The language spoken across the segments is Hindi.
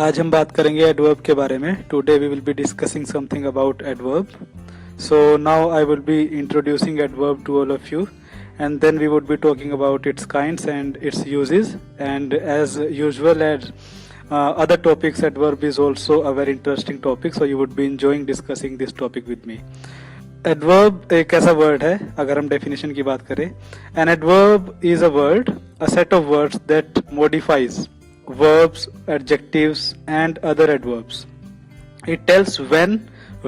आज हम बात करेंगे एडवर्ब के बारे में. Today we will be discussing something about adverb. So now I will be introducing adverb to all of you, and then we would be talking about its kinds and its uses. And as usual, as other topics, adverb is also a very interesting topic. So you would be enjoying discussing this topic with me. Adverb एक ऐसा word है, अगर हम definition की बात करें. An adverb is a word, a set of words that modifies verbs, adjectives, and other adverbs. It tells when,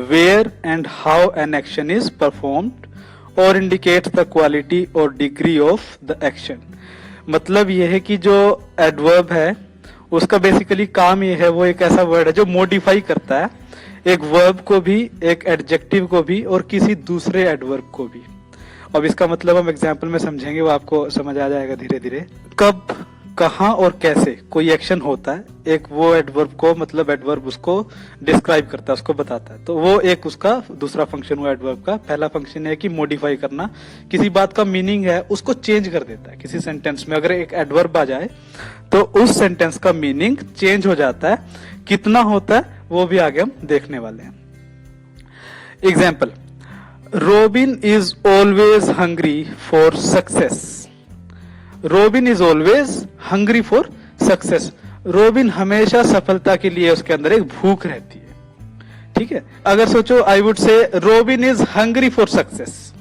where and how an action is performed or indicates the quality or degree of the action. मतलब ये है कि जो adverb है उसका बेसिकली काम ये है, वो एक ऐसा वर्ड है जो मॉडिफाई करता है एक वर्ब को भी, एक एडजेक्टिव को भी और किसी दूसरे एडवर्ब को भी. अब इसका मतलब हम एग्जाम्पल में समझेंगे, वो आपको समझ आ जाएगा धीरे धीरे. कब, कहाँ और कैसे कोई एक्शन होता है, एक वो एडवर्ब को, मतलब एडवर्ब उसको डिस्क्राइब करता है, उसको बताता है. तो वो एक उसका दूसरा फंक्शन हुआ एडवर्ब का. पहला फंक्शन है कि मॉडिफाई करना, किसी बात का मीनिंग है उसको चेंज कर देता है. किसी सेंटेंस में अगर एक एडवर्ब आ जाए तो उस सेंटेंस का मीनिंग चेंज हो जाता है. कितना होता है वो भी आगे हम देखने वाले हैं. Example, robin is always hungry for success. Robin is always hungry for success. Robin हमेशा सफलता के लिए उसके अंदर एक भूख रहती है. ठीक है, अगर सोचो आई वुड से robin is hungry for success,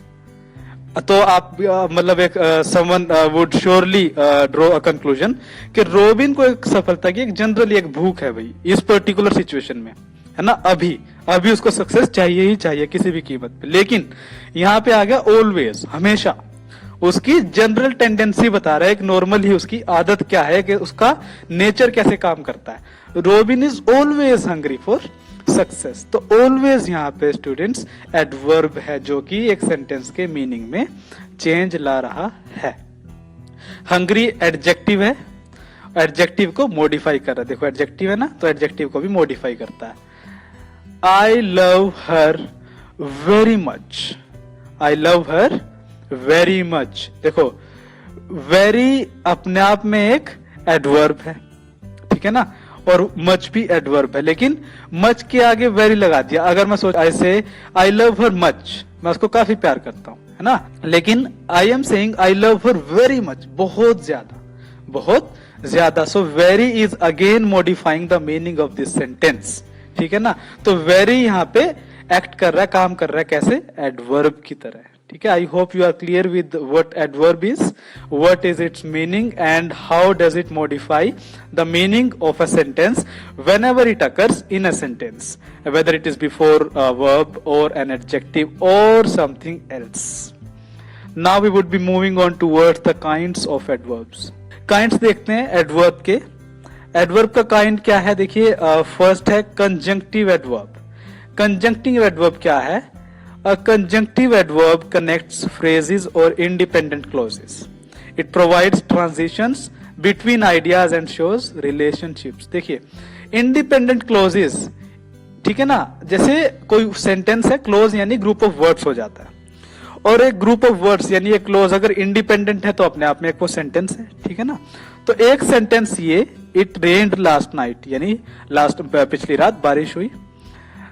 तो आप मतलब एक someone would surely draw a conclusion कि रोबिन को एक सफलता की एक जनरली एक भूख है भाई इस पर्टिकुलर सिचुएशन में, है ना. अभी उसको सक्सेस चाहिए ही चाहिए किसी भी कीमत पे. लेकिन यहाँ पे आ गया ऑलवेज, हमेशा. उसकी जनरल टेंडेंसी बता रहा है, एक नॉर्मल ही उसकी आदत क्या है, कि उसका नेचर कैसे काम करता है. Robin is always hungry for success. तो ऑलवेज यहाँ पे स्टूडेंट्स एडवर्ब है जो कि एक सेंटेंस के मीनिंग में चेंज ला रहा है. हंग्री एडजेक्टिव है, एडजेक्टिव को मॉडिफाई कर रहा है. देखो एडजेक्टिव है ना, तो एडजेक्टिव को भी मॉडिफाई करता है. I love her very much. I love her very much. देखो वेरी अपने आप में एक एडवर्ब है, ठीक है ना, और मच भी एडवर्ब है, लेकिन मच के आगे वेरी लगा दिया. अगर मैं सोच ऐसे आई लव हर मच, मैं उसको काफी प्यार करता हूं, है ना, लेकिन I am saying I love her very much, बहुत ज्यादा, बहुत ज्यादा. So very is again modifying the meaning of this sentence. ठीक है ना, तो वेरी यहाँ पे एक्ट कर रहा है, काम कर रहा है कैसे, एडवर्ब की तरह. ठीक है, I hope you are clear with what adverb is, what is its meaning and how does it modify the meaning of a sentence whenever it occurs in a sentence, whether it is before a verb or an adjective or something else. Now we would be moving on towards the kinds of adverbs. Kinds देखते हैं एडवर्ब के. एडवर्ब का काइंड क्या है, देखिए फर्स्ट है कंजंक्टिव एडवर्ब. कंजंक्टिव एडवर्ब क्या है? A conjunctive adverb connects phrases or independent clauses. It provides transitions between ideas and shows relationships. देखिए independent clauses, ठीक है ना, जैसे कोई सेंटेंस है, क्लोज यानी ग्रुप ऑफ वर्ड्स हो जाता है, और एक ग्रुप ऑफ वर्ड्स यानी एक क्लोज अगर इंडिपेंडेंट है तो अपने आप में एक वो सेंटेंस है. ठीक है ना, तो एक सेंटेंस ये, इट रेन्ड लास्ट नाइट, यानी लास्ट पिछली रात बारिश हुई.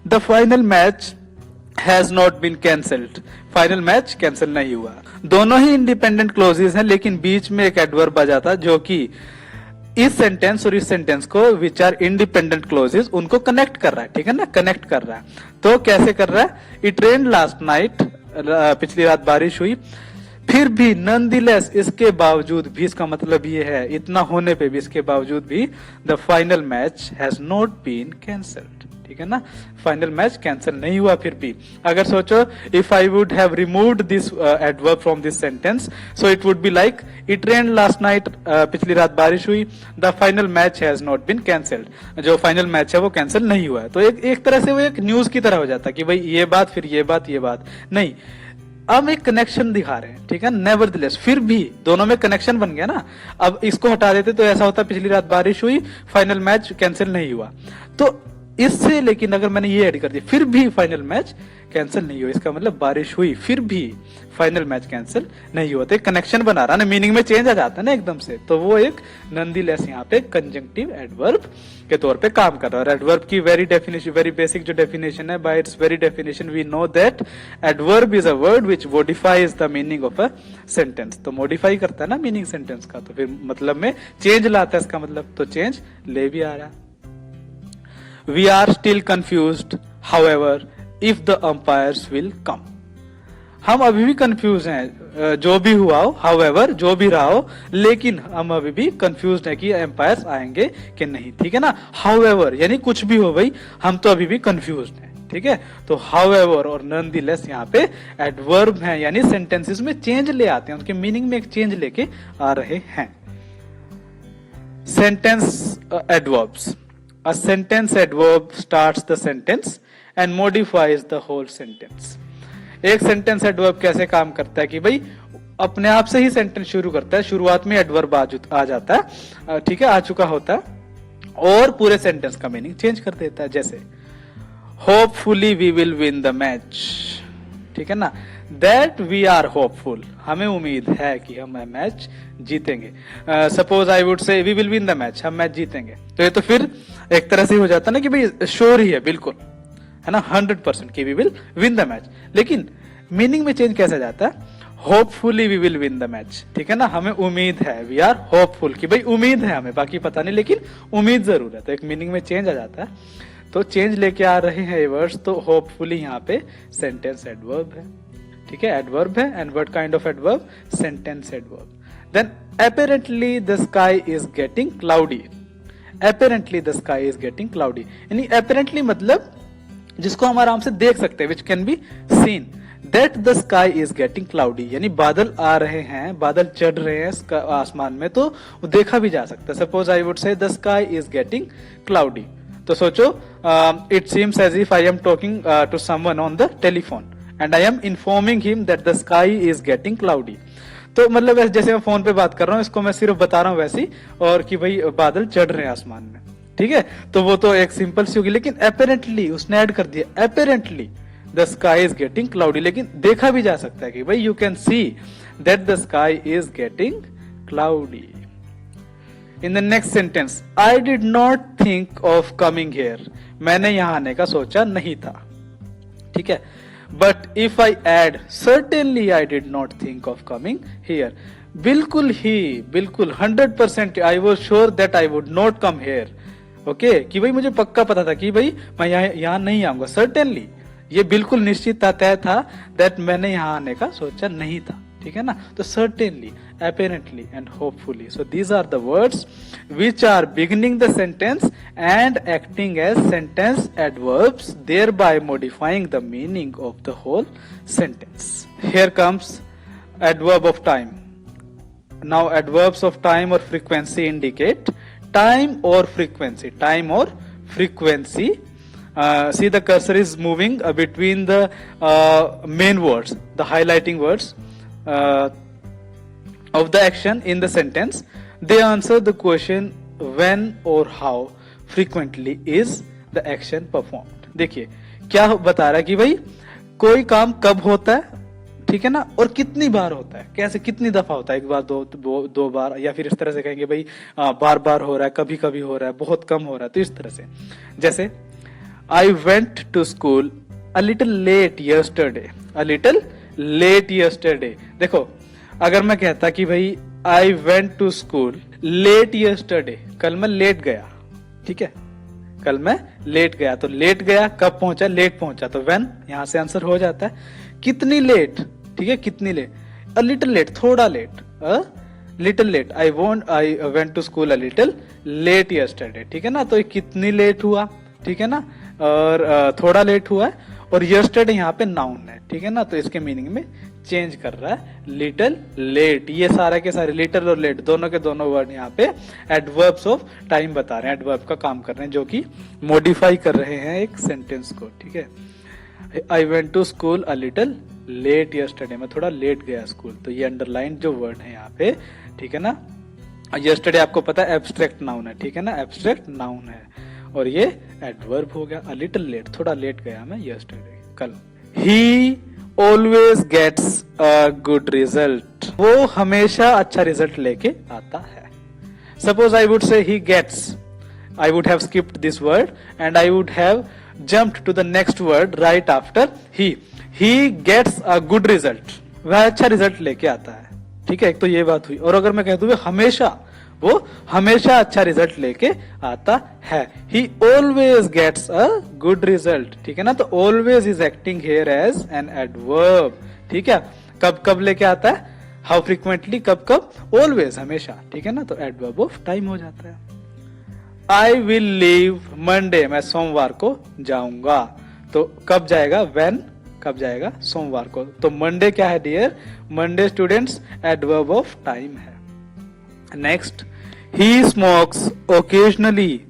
The final match has not been cancelled. Final match cancel नहीं हुआ. दोनों ही इंडिपेंडेंट क्लोजेस हैं, लेकिन बीच में एक एडवर्ब आ जाता जो कि इस सेंटेंस और इस सेंटेंस को, विच आर इंडिपेंडेंट क्लोजेस, उनको कनेक्ट कर रहा है. ठीक है ना, कनेक्ट कर रहा है. तो कैसे कर रहा है, इट रेन्ड लास्ट नाइट, पिछली रात बारिश हुई. फिर भी नॉनदलेस, इसके बावजूद भी, इसका मतलब ये है इतना होने पे भी, इसके बावजूद भी, the final match has not been cancelled. ठीक है ना, फाइनल मैच कैंसिल नहीं हुआ. फिर भी अगर सोचो, if I would have removed this adverb from this sentence, so it would be like it rained last night, पिछली रात बारिश हुई, the final match has not been cancelled. जो फाइनल मैच है वो कैंसिल नहीं हुआ है. तो एक तरह से वो एक न्यूज की तरह हो जाता है कि भाई ये बात, फिर ये बात, ये बात नहीं, हम एक कनेक्शन दिखा रहे हैं. ठीक है, नेवरदलेस, फिर भी दोनों में कनेक्शन बन गया ना. अब इसको हटा देते तो ऐसा होता पिछली रात बारिश हुई, फाइनल मैच कैंसिल नहीं हुआ. तो इससे, लेकिन अगर मैंने ये ऐड कर दिया फिर भी फाइनल मैच कैंसिल नहीं हुआ, इसका मतलब बारिश हुई फिर भी फाइनल मैच कैंसिल नहीं हुआ। तो एक कनेक्शन बना रहा ना, मीनिंग में चेंज आ जाता है ना एकदम से, तो वो एक नॉनदीलेस यहाँ पे कंजंक्टिव एडवर्ब के तौर पे काम कर रहा है। एडवर्ब की वेरी डेफिनेशन, वेरी बेसिक जो डेफिनेशन है, by its very definition we know that adverb is a word which modifies the meaning of a sentence. तो मॉडिफाई करता है ना मीनिंग सेंटेंस का, तो फिर मतलब में चेंज लाता है इसका मतलब, तो चेंज ले भी आ रहा है। We are still confused, however, if the umpires will come. हम अभी भी कंफ्यूज हैं, जो भी हुआ हो, however, जो भी रहा हो, लेकिन हम अभी भी कंफ्यूज हैं कि एम्पायर्स आएंगे कि नहीं, ठीक है ना। however यानी कुछ भी हो भाई, हम तो अभी भी कंफ्यूज हैं, ठीक है। तो however और nonetheless यहाँ पे एडवर्ब हैं, यानी सेंटेंसेस में चेंज ले आते हैं, उनके मीनिंग में एक चेंज लेके आ रहे हैं। Sentence adverbs. A sentence adverb starts the sentence and modifies the whole sentence. एक सेंटेंस एडवर्ब कैसे काम करता है कि भाई अपने आप से ही सेंटेंस शुरू करता है, शुरुआत में एडवर्ब आ जाता है, ठीक है, आ चुका होता है, और पूरे सेंटेंस का मीनिंग चेंज कर देता है। जैसे hopefully we will win the match, ठीक है ना, दैट वी आर होपफुल, हमें उम्मीद है कि हम मैच जीतेंगे। Suppose I would say we will win the match, हम मैच जीतेंगे, तो ये तो फिर एक तरह से हो जाता ना कि भाई श्योर ही है, बिल्कुल है ना, 100% कि we will win the match. लेकिन मीनिंग में चेंज कैसे जाता है, hopefully we will win the match, ठीक है ना, हमें उम्मीद है, वी आर होपफुल कि भाई उम्मीद है हमें, बाकी पता नहीं लेकिन उम्मीद जरूर है, तो एक मीनिंग में चेंज आ जाता है। तो चेंज लेके आ रहे हैं ये वर्ड्स, तो होपफुली यहाँ पे सेंटेंस एडवर्ब है, ठीक है, एडवर्ब है। And what kind of adverb, sentence adverb. Then apparently the sky is getting cloudy, apparently the sky is getting cloudy, यानी apparently मतलब जिसको हम आराम से देख सकते हैं, which can be seen, that the sky is getting cloudy, यानी बादल आ रहे हैं, बादल चढ़ रहे हैं आसमान में, तो देखा भी जा सकता है। Suppose I would say the sky is getting cloudy, तो सोचो it seems as if I am talking to someone on the telephone and I am informing him that the sky is getting cloudy. तो मतलब जैसे मैं फोन पे बात कर रहा हूँ, इसको मैं सिर्फ बता रहा हूँ वैसी, और कि भाई बादल चढ़ रहे हैं आसमान में, ठीक है, तो वो तो एक सिंपल सी होगी। लेकिन अपेरेंटली उसने ऐड कर दिया, apparently the sky is getting cloudy, लेकिन देखा भी जा सकता है कि भाई you can see that the sky is getting cloudy. In the next sentence, I did not think of coming here, मैंने यहां आने का सोचा नहीं था, ठीक है। But if I add certainly I did not think of coming here, बिल्कुल ही, बिल्कुल 100% I was sure that I would not come here, okay, कि भाई मुझे पक्का पता था कि भाई मैं यहाँ नहीं आऊंगा। सर्टेनली ये बिल्कुल निश्चित तय था, दैट मैंने यहाँ आने का सोचा नहीं था, ठीक है ना। तो certainly, apparently and hopefully, so these are the words which are beginning the sentence and acting as sentence adverbs, thereby modifying the meaning of the whole sentence. Here comes adverb of time. Now adverbs of time or frequency indicate time or frequency, time or frequency. See the cursor is moving between the main words, the highlighting words of the action in the sentence. They answer the question when or how frequently is the action performed. देखिए क्या बता रहा है कि भाई कोई काम कब होता है, ठीक है ना, और कितनी बार होता है, कैसे, कितनी दफा होता है, एक बार, दो बार, या फिर इस तरह से कहेंगे भाई बार बार हो रहा है, कभी कभी हो रहा है, बहुत कम हो रहा है, तो इस तरह से। जैसे I went to school a little late yesterday, a little late yesterday. देखो अगर मैं कहता कि भाई I went to school late yesterday, कल मैं लेट गया, ठीक है, कल मैं लेट गया, तो लेट गया कब पहुंचा, लेट पहुंचा, तो व्हेन यहां से आंसर हो जाता है। कितनी लेट, ठीक है, कितनी लेट, अ लिटिल लेट, थोड़ा late, a little late, I went to school a little late yesterday, ठीक है ना। तो कितनी लेट हुआ, ठीक है ना, और थोड़ा लेट हुआ है, और यस्टरडे यहाँ पे नाउन है, ठीक है ना, तो इसके मीनिंग में चेंज कर रहा है, लिटिल लेट। ये सारे के सारे लिटिल और लेट दोनों के दोनों वर्ड यहाँ पे एडवर्ब्स ऑफ टाइम बता रहे हैं, एडवर्ब का काम कर रहे हैं, जो कि मॉडिफाई कर रहे हैं एक सेंटेंस को, ठीक है। I went to school a little late yesterday, मैं थोड़ा लेट गया स्कूल, तो ये अंडरलाइन जो वर्ड है यहाँ पे, ठीक है ना। यस्टरडे आपको पता है एब्स्ट्रैक्ट नाउन है, ठीक है ना, एब्स्ट्रैक्ट नाउन है, और ये एडवर्ब हो गया। अ लिटिल लेट, थोड़ा लेट गया मैं यस्टरडे, कल। ही always gets a good result, वो हमेशा अच्छा रिजल्ट लेके आता है। Suppose I would say he gets, I would have skipped this word and I would have jumped to the next word right after he. He gets a good result. वह अच्छा रिजल्ट लेके आता है, ठीक है। एक तो ये बात हुई। और अगर मैं कह दूं हमेशा, वो हमेशा अच्छा रिजल्ट लेके आता है। He always gets a good result, ठीक है ना। तो always is acting here as an adverb, ठीक है। कब कब लेके आता है, how frequently, कब कब, always, हमेशा, ठीक है ना। तो adverb of time हो जाता है। I will leave Monday, मैं सोमवार को जाऊंगा। तो कब जाएगा, when, कब जाएगा, सोमवार को। तो मंडे क्या है dear, Monday students adverb of time है। नेक्स्ट, ही स्मोक्स ओकेजनली,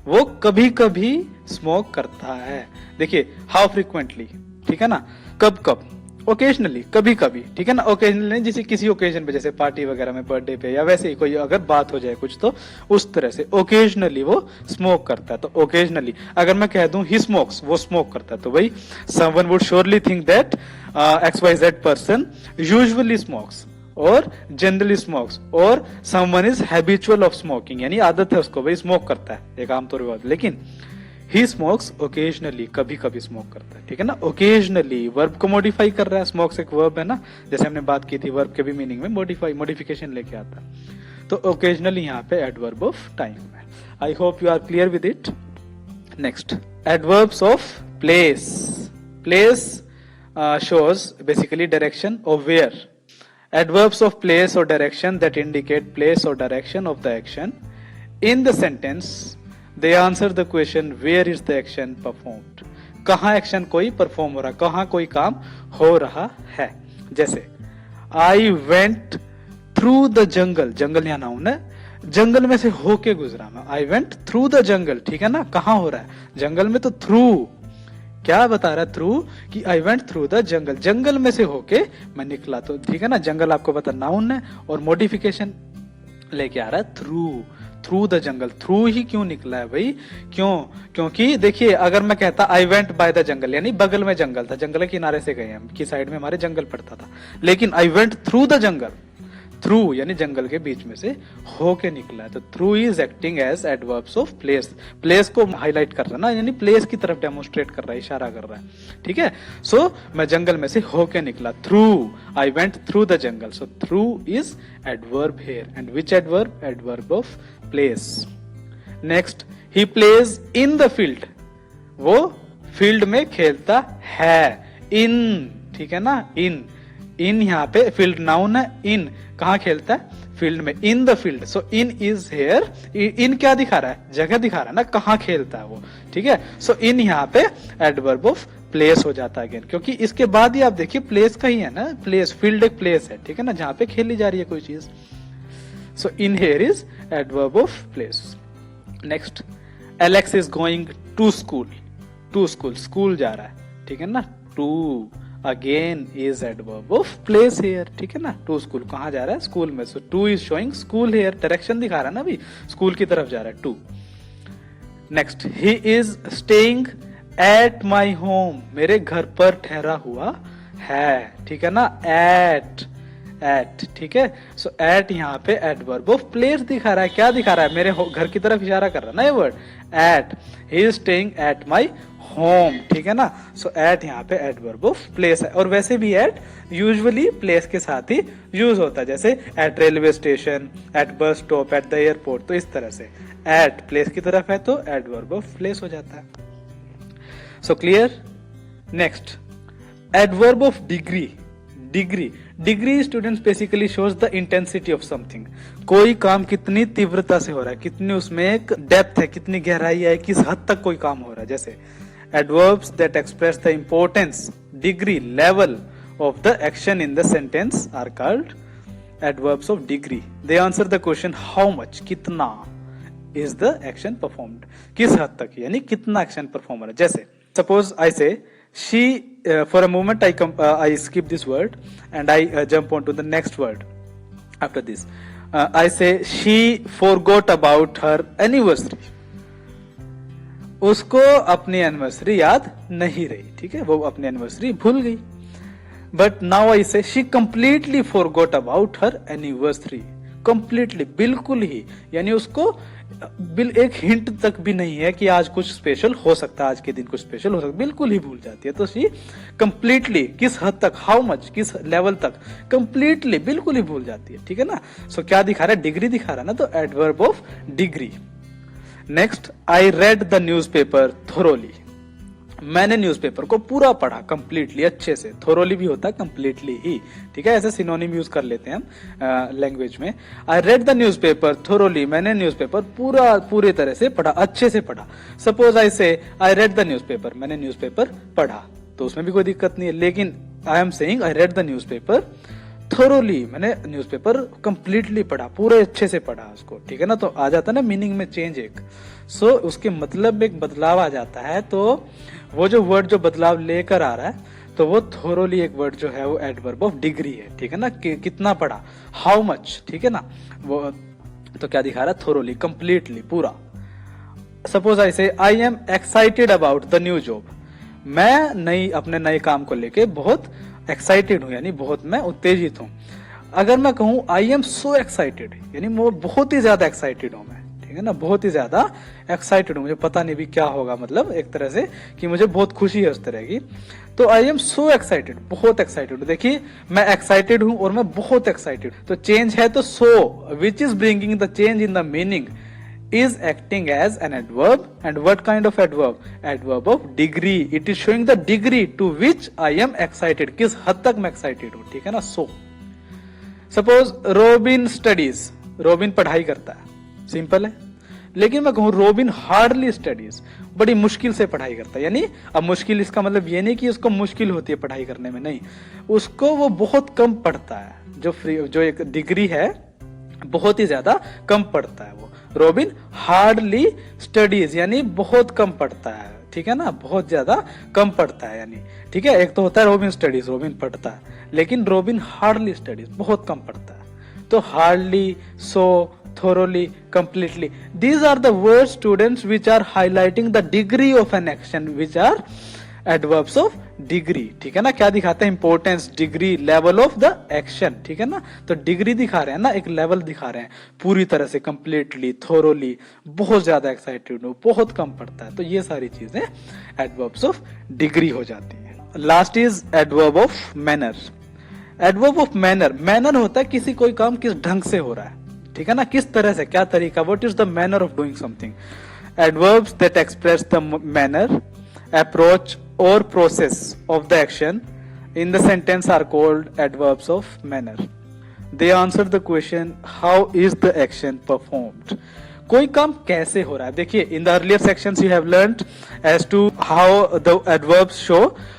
वो कभी कभी स्मोक करता है। देखिए हाउ फ्रीक्वेंटली, ठीक है ना, कब कब, ओकेजनली, कभी कभी, ठीक है ना। ओकेजनली जैसे किसी ओकेजन पे, जैसे पार्टी वगैरह में, बर्थडे पे, या वैसे ही कोई अगर बात हो जाए कुछ, तो उस तरह से ओकेजनली वो स्मोक करता है। तो ओकेजनली, अगर मैं कह दूं ही स्मोक्स, वो स्मोक करता है, तो भाई someone would surely think that XYZ person usually smokes और जनरली स्मोक्स और someone is habitual of smoking, यानी आदत है उसको, भाई स्मोक करता है, एक आमतौर पर। लेकिन ही स्मोक्स ओकेजनली, कभी कभी स्मोक करता है, ठीक है ना। ओकेजनली वर्ब को मॉडिफाई कर रहा है, स्मोक्स एक वर्ब है ना, जैसे हमने बात की थी, वर्ब के भी मीनिंग में मॉडिफिकेशन लेके आता है। तो ओकेजनली यहाँ पे एडवर्ब ऑफ टाइम है। I hope you are clear with it. Next, adverbs of place. Place shows basically direction or where. Adverbs of place or direction that indicate place or direction of the action in the sentence, they answer the question where is the action performed. कहाँ एक्शन कोई परफॉर्म हो रहा है, कहाँ कोई काम हो रहा है। जैसे I went through the jungle, जंगल यहाँ नाउन है, जंगल में से होके गुजरा मैं। I went through the jungle, ठीक है ना। कहाँ हो रहा है, जंगल में, तो through क्या बता रहा है, थ्रू, कि I went through the jungle, जंगल में से होके मैं निकला। तो ठीक है ना, जंगल आपको पता नाउन है और मॉडिफिकेशन लेके आ रहा है through, through the jungle. Through ही क्यों निकला है भाई, क्यों, क्योंकि देखिए अगर मैं कहता I went by the jungle, यानी बगल में जंगल था, जंगल के किनारे से गए हम, की साइड में हमारे जंगल पड़ता था। लेकिन आई went through the jungle, through यानी जंगल के बीच में से होके निकला है। तो through is acting as adverbs of place. Place को हाईलाइट कर रहा है ना, यानी प्लेस की तरफ डेमोन्स्ट्रेट कर रहा है, इशारा कर रहा है, ठीक है। सो मैं जंगल में से होके निकला, through, I went through the jungle. So through is adverb here. And which adverb, adverb of place. Next, he plays in the field, वो फील्ड में खेलता है। इन, ठीक है ना, इन, इन यहाँ पे फील्ड नाउन है, इन कहाँ खेलता है, फील्ड में, in the field. So in is here, in क्या दिखा रहा है, जगह दिखा रहा है ना, कहाँ खेलता है वो, ठीक है। सो इन यहाँ पे एडवर्ब ऑफ प्लेस हो जाता है अगेन, क्योंकि इसके बाद ही आप देखिए प्लेस का ही है ना, प्लेस, फील्ड एक प्लेस है, ठीक है ना, जहाँ पे खेली जा रही है कोई चीज। So in here is adverb of place. Next, Alex is going to school, to school, school जा रहा है, ठीक है ना। To again is adverb of place here, ठीक है ना। टू स्कूल, कहाँ जा रहा है, स्कूल में। So to is showing school here, direction दिखा रहा है ना भाई, स्कूल की तरफ जा रहा है, to. Next, he is staying at my home, मेरे घर पर ठहरा हुआ है, ठीक है ना। एट, एट, ठीक है। सो एट यहाँ पे एडवर्ब ऑफ प्लेस दिखा रहा है, क्या दिखा रहा है, मेरे घर की तरफ इशारा कर रहा है ना ये word, at. He is staying at my home, ठीक है ना। सो एट यहाँ पे एडवर्ब ऑफ प्लेस है। और वैसे भी एट यूजुअली प्लेस के साथ ही यूज होता है, जैसे at railway station, at bus stop, at the airport. तो इस तरह से एट प्लेस की तरफ है तो एडवर्ब ऑफ प्लेस हो जाता है। So clear. Next, adverb of degree. Degree, degree students basically shows the intensity of something, कोई काम कितनी तीव्रता से हो रहा है, कितनी उसमें एक डेप्थ है, कितनी गहराई है, किस हद तक कोई काम हो रहा है। जैसे adverbs that express the importance, degree, level of the action in the sentence are called adverbs of degree. They answer the question how much, कितना is the action performed, किस हद तक, यानी कितना action perform हो रहा है। जैसे suppose I say she, for a moment I skip this word and I jump on to the next word after this. I say she forgot about her anniversary. उसको अपनी एनिवर्सरी याद नहीं रही, ठीक है, वो अपनी एनिवर्सरी भूल गई। बट नाउ आई से she completely forgot about her anniversary, completely, बिल्कुल ही, यानी उसको एक हिंट तक भी नहीं है कि आज कुछ स्पेशल हो सकता है, आज के दिन कुछ स्पेशल हो सकता है, बिल्कुल ही भूल जाती है। तो शी कंप्लीटली, किस हद तक, हाउ मच, किस लेवल तक, कंप्लीटली, बिल्कुल ही भूल जाती है, ठीक है ना। सो क्या दिखा रहा है, डिग्री दिखा रहा है ना, तो adverb of degree. Next, I read the newspaper thoroughly, मैंने न्यूज़पेपर को पूरा पढ़ा, कंप्लीटली, अच्छे से, थोरोली भी होता है कंप्लीटली ही, ठीक है, ऐसे सिनोनिम यूज कर लेते हैं हम लैंग्वेज में। I read the newspaper thoroughly, मैंने न्यूज़पेपर पूरी तरह से पढ़ा, अच्छे से पढ़ा। सपोज आई से आई रेड द न्यूज़पेपर, मैंने न्यूज़पेपर पढ़ा, तो उसमें भी कोई दिक्कत नहीं है। लेकिन I am saying I read the newspaper thoroughly, मैंने न्यूज़पेपर कंप्लीटली पढ़ा, पूरे अच्छे से पढ़ा उसको, ठीक है ना। तो आ जाता है ना मीनिंग में चेंज एक, सो उसके मतलब में एक बदलाव आ जाता है। तो वो जो वर्ड जो बदलाव लेकर आ रहा है, तो वो थोरोली एक वर्ड जो है वो एडवर्ब ऑफ डिग्री है, ठीक है ना। कितना पढ़ा, हाउ मच, ठीक है ना। वो तो क्या दिखा रहा है, थोरोली, कंप्लीटली, पूरा। सपोज आई से I am excited about the new job, मैं अपने नए काम को लेके बहुत एक्साइटेड हूँ, यानी बहुत मैं उत्तेजित हूँ। अगर मैं कहूँ आई एम सो एक्साइटेड, यानी वो बहुत ही ज्यादा एक्साइटेड हूँ मैं, ठीक है ना, बहुत ही ज्यादा एक्साइटेड हूँ, मुझे पता नहीं भी क्या होगा, मतलब एक तरह से कि मुझे बहुत खुशी है उस तरह की। तो आई एम सो एक्साइटेड, बहुत एक्साइटेड हूँ। देखिए मैं एक्साइटेड हूँ और मैं बहुत एक्साइटेड, तो चेंज है तो so, which is bringing the change in the meaning, is acting as an adverb. And what kind of adverb? Adverb of degree. It is showing the degree to which I am excited, किस हद तक मैं excited हूँ, ठीक है ना। so suppose Robin studies, Robin पढ़ाई करता है, सिंपल है। लेकिन मैं कहूँ Robin hardly studies, बड़ी मुश्किल से पढ़ाई करता है, यानी अब मुश्किल इसका मतलब ये नहीं कि उसको मुश्किल होती है पढ़ाई करने में, नहीं, उसको वो बहुत कम पढ़ता है। जो एक डिग्री है, बहुत ही ज्यादा कम पढ़ता है वो। रोबिन हार्डली स्टडीज, यानी बहुत कम पढ़ता है, ठीक है ना, बहुत ज्यादा कम पढ़ता है, यानी ठीक है। एक तो होता है रोबिन स्टडीज, रोबिन पढ़ता है, लेकिन रोबिन हार्डली स्टडीज, बहुत कम पढ़ता है। तो hardly, so, thoroughly, completely, these are the words students which are highlighting the degree of an action, which are adverbs of degree, ठीक है ना। क्या दिखाते हैं, importance, degree, level of the action, ठीक है ना। तो डिग्री दिखा रहे हैं ना, एक लेवल दिखा रहे हैं, पूरी तरह से, कंप्लीटली, थोरोली, बहुत ज्यादा एक्साइटेड हो, बहुत कम पड़ता है। तो ये सारी चीजें एडवर्ब्स ऑफ डिग्री हो जाती है। Last is adverb of manner. Adverb of manner, manner होता है किसी कोई काम किस ढंग से हो रहा है, ठीक है ना, किस तरह से, क्या तरीका, what is the manner of doing something. Adverbs that express the manner, approach or process of the action in the sentence are called adverbs of manner. They answer the question how is the action performed. कोई काम कैसे हो रहा है। देखिए in the earlier sections you have learned as to how the adverbs show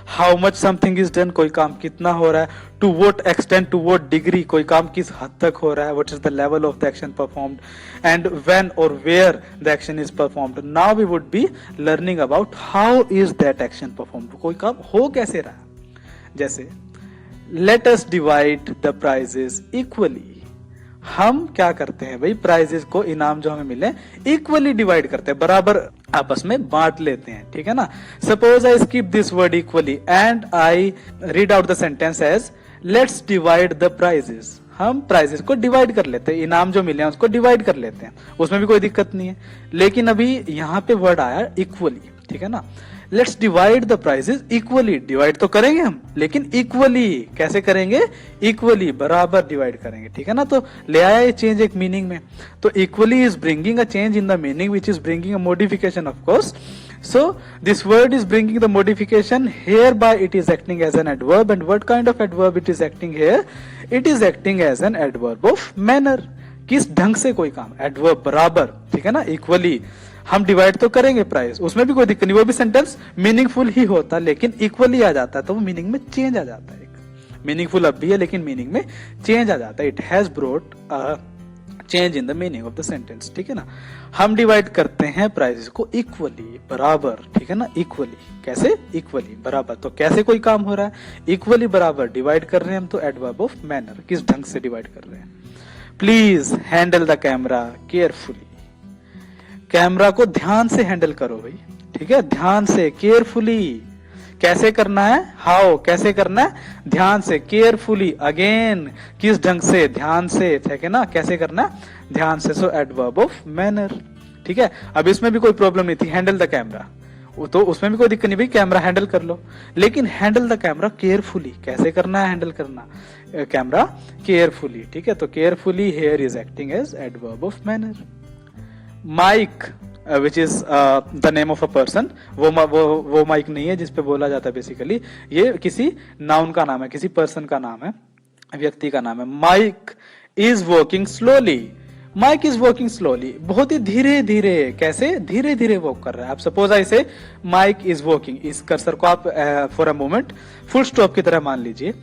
how much something is done, कोई काम कितना हो रहा है, to what extent, to what degree, कोई काम किस हद तक हो रहा है, what is the level of the action performed, and when और where the action is performed. Now we would be learning about how is that action performed, कोई काम हो कैसे रहा है। जैसे let us divide the prizes equally, हम क्या करते हैं भाई, प्राइजेस को, इनाम जो हमें मिले, इक्वली डिवाइड करते हैं, बराबर आपस में बांट लेते हैं, ठीक है ना। Suppose I skip this word equally and I read out the sentence as let's divide the prizes. हम प्राइजेस को डिवाइड कर लेते हैं, इनाम जो मिले हैं उसको डिवाइड कर लेते हैं, उसमें भी कोई दिक्कत नहीं है। लेकिन अभी यहाँ पे वर्ड आया इक्वली, ठीक है ना। Let's divide the prizes equally, divide तो करेंगे हम, लेकिन इक्वली कैसे करेंगे, इक्वली, बराबर डिवाइड करेंगे, ठीक है ना। तो ले आया ये चेंज एक मीनिंग में। तो equally is bringing a change in the meaning which is bringing a modification of course. So this word is bringing the modification, hereby it is acting as an adverb, and what kind of adverb it is acting here? It is acting as an adverb of manner, किस ढंग से कोई काम, adverb बराबर, ठीक है ना, equally। हम डिवाइड तो करेंगे प्राइस, उसमें भी कोई दिक्कत नहीं, वो भी सेंटेंस मीनिंगफुल ही होता, लेकिन इक्वली आ जाता है तो वो मीनिंग में चेंज आ जाता है। मीनिंगफुल अब भी है लेकिन मीनिंग में चेंज आ जाता है। It has brought change in the meaning of the sentence, ठीक है ना। हम डिवाइड करते हैं प्राइसेस को इक्वली, बराबर, ठीक है ना, इक्वली, कैसे, इक्वली, बराबर। तो कैसे कोई काम हो रहा है, इक्वली, बराबर डिवाइड कर रहे हैं हम, तो एडवर्ब ऑफ मैनर, किस ढंग से डिवाइड कर रहे हैं। Please handle the camera carefully, camera को ध्यान से हैंडल करो भाई, ठीक है, ध्यान से, केयरफुली। कैसे करना है, हाउ, कैसे करना है, ध्यान से, केयरफुली, अगेन किस ढंग से, ध्यान से, ठीक है ना, कैसे करना है, ध्यान से। सो एडवर्ब ऑफ मैनर, ठीक है। अब इसमें भी कोई प्रॉब्लम नहीं थी, हैंडल द कैमरा, तो उसमें भी कोई दिक्कत नहीं भाई, कैमरा हैंडल कर लो, लेकिन हैंडल द कैमरा केयरफुली, कैसे करना है हैंडल करना कैमरा, केयरफुली, ठीक है। तो carefully here is acting as adverb of manner. Mike which is the name of a person, वो माइक नहीं है जिसपे बोला जाता है बेसिकली, ये किसी नाउन का नाम है, किसी पर्सन का नाम है, व्यक्ति का नाम है। Mike is working slowly, Mike is working slowly, बहुत ही धीरे धीरे, कैसे, धीरे धीरे वर्क कर रहा है। आप सपोज आई से माइक इज वर्किंग, इस कर्सर को आप for a moment full stop की तरह मान लीजिए,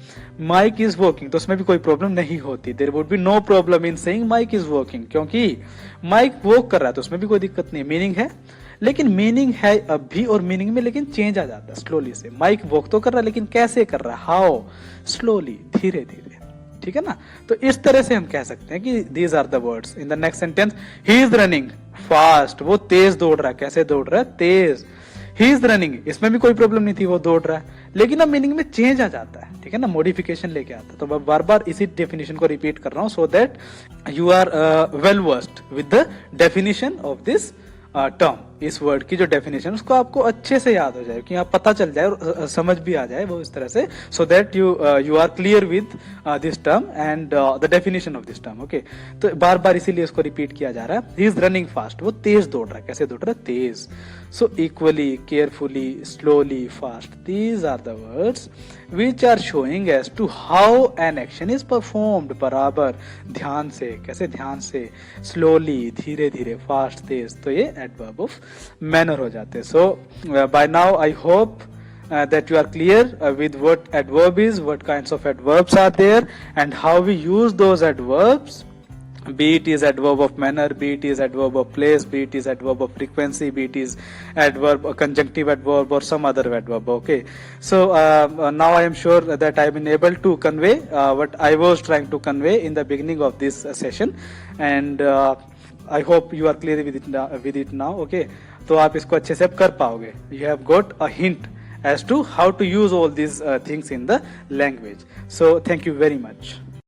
माइक इज वर्किंग, तो उसमें भी कोई प्रॉब्लम नहीं होती, there would be no problem in saying Mike is working, क्योंकि माइक वर्क कर रहा है तो उसमें भी कोई दिक्कत नहीं, मीनिंग है। लेकिन मीनिंग है अब भी, और मीनिंग में लेकिन चेंज आ जाता है स्लोली से। माइक वर्क तो कर रहा है लेकिन कैसे कर रहा है, हाउ, स्लोली, धीरे धीरे, ठीक है ना। तो इस तरह से हम कह सकते हैं कि these are the words in the next sentence. He is running fast, वो तेज दौड़ रहा है, कैसे दौड़ रहा है, तेज। ही इज रनिंग, इसमें भी कोई प्रॉब्लम नहीं थी, वो दौड़ रहा है, लेकिन अब मीनिंग में चेंज आ जाता है, ठीक है ना, मॉडिफिकेशन लेके आता है। तो मैं बार बार इसी डेफिनेशन को रिपीट कर रहा हूं, so that you are well versed with the definition of this term, इस वर्ड की जो डेफिनेशन उसको आपको अच्छे से याद हो जाए, कि आप पता चल जाए और समझ भी आ जाए वो इस तरह से, so that you are clear with this term and the definition of this term, okay. तो बार बार इसीलिए इसको रिपीट किया जा रहा है। ही इज रनिंग फास्ट, वो तेज दौड़ रहा है, कैसे दौड़ रहा है, तेज। So equally, carefully, slowly, fast, these are the words which are showing as to how an action is performed, बराबर, ध्यान से, कैसे, ध्यान से, slowly, धीरे धीरे, fast, तेज, तो ये adverb of manner हो जाते हैं। So by now I hope that you are clear with what adverb is, what kinds of adverbs are there, and how we use those adverbs, be it is adverb of manner, be it is adverb of place, be it is adverb of frequency, be it is adverb, conjunctive adverb, or some other adverb, okay. So now I am sure that I have been able to convey what I was trying to convey in the beginning of this session, and I hope you are clear with it now, okay. तो आप इसको अच्छे से कर पाओगे, you have got a hint as to how to use all these things in the language. So thank you very much.